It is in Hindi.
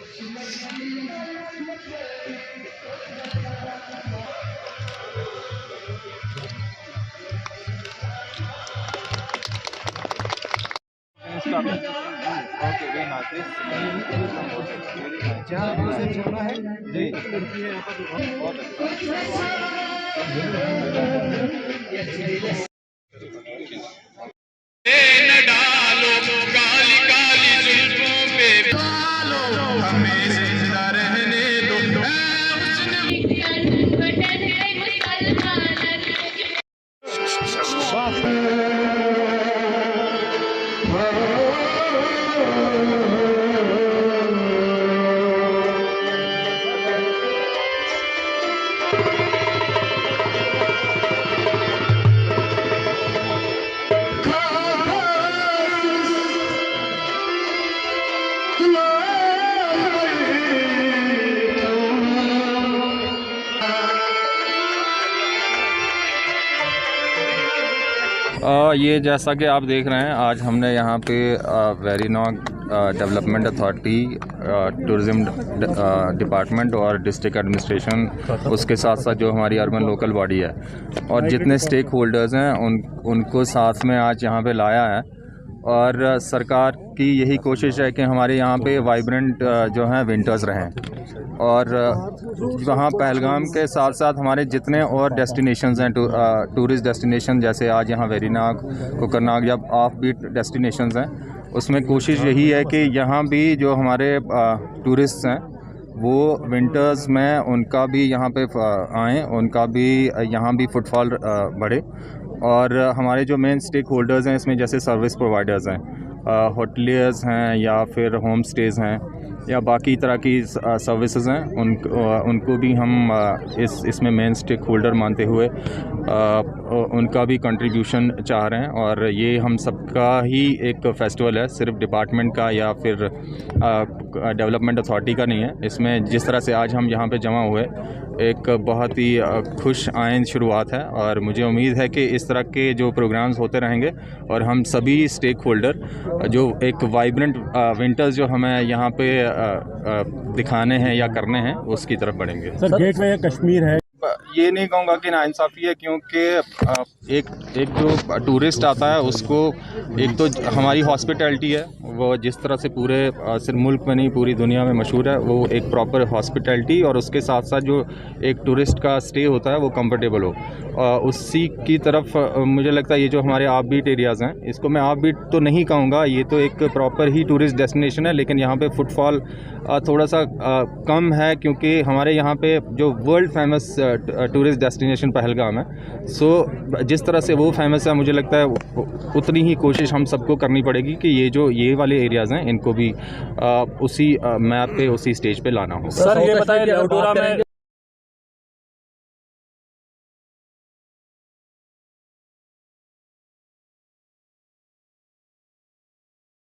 ओके, वेरी नाइस जी, बहुत डालो काली काली जुल्फों पे हमें जिंदा रहने दो। ये जैसा कि आप देख रहे हैं, आज हमने यहाँ पे Verinag development authority, tourism department और डिस्ट्रिक्ट एडमिनिस्ट्रेशन, उसके साथ साथ जो हमारी अर्बन लोकल बॉडी है और जितने स्टेक होल्डर्स हैं उनको साथ में आज यहाँ पे लाया है। और सरकार की यही कोशिश है कि हमारे यहाँ पे वाइब्रेंट जो हैं विंटर्स रहें। और वहाँ पहलगाम के साथ साथ हमारे जितने और डेस्टिनेशंस हैं, टूरिस्ट डेस्टिनेशन, जैसे आज यहाँ वेरीनाग, कोकरनाग या ऑफ बीट डेस्टिनेशंस हैं, उसमें कोशिश यही है कि यहाँ भी जो हमारे टूरिस्ट हैं वो विंटर्स में उनका भी यहाँ पे आएँ, उनका भी यहाँ भी फुटफॉल बढ़े। और हमारे जो मेन स्टेक होल्डर्स हैं इसमें, जैसे सर्विस प्रोवाइडर्स हैं, होटलियर्स हैं या फिर होम स्टेज़ हैं या बाकी तरह की सर्विसेज हैं, उनको भी हम इसमें मेन स्टेक होल्डर मानते हुए उनका भी कंट्रीब्यूशन चाह रहे हैं। और ये हम सबका ही एक फेस्टिवल है, सिर्फ डिपार्टमेंट का या फिर डेवलपमेंट अथॉरिटी का नहीं है। इसमें जिस तरह से आज हम यहाँ पे जमा हुए, एक बहुत ही खुश आइंद शुरुआत है और मुझे उम्मीद है कि इस तरह के जो प्रोग्राम्स होते रहेंगे और हम सभी स्टेक होल्डर जो एक वाइब्रेंट विंटर्स जो हमें यहाँ पे दिखाने हैं या करने हैं, उसकी तरफ बढ़ेंगे। सर, गेटवे कश्मीर है, ये नहीं कहूँगा कि नाइंसाफ़ी है, क्योंकि एक जो टूरिस्ट आता है उसको एक तो हमारी हॉस्पिटैलिटी है, वो जिस तरह से पूरे सिर्फ मुल्क में नहीं पूरी दुनिया में मशहूर है, वो एक प्रॉपर हॉस्पिटैलिटी, और उसके साथ साथ जो एक टूरिस्ट का स्टे होता है वो कंफर्टेबल हो, उसी की तरफ मुझे लगता है ये जो हमारे ऑफ बीट एरियाज़ हैं, इसको मैं ऑफ बीट तो नहीं कहूँगा, ये तो एक प्रॉपर ही टूरिस्ट डेस्टिनेशन है, लेकिन यहाँ पे फुटफॉल थोड़ा सा कम है, क्योंकि हमारे यहाँ पे जो world famous tourist destination Pahalgam है, सो जिस तरह से वो फेमस है, मुझे लगता है उतनी ही कोशिश हम सबको करनी पड़ेगी कि ये वाले एरियाज़ हैं इनको भी उसी मैप पे, उसी स्टेज पे लाना हो। सर ये बताइए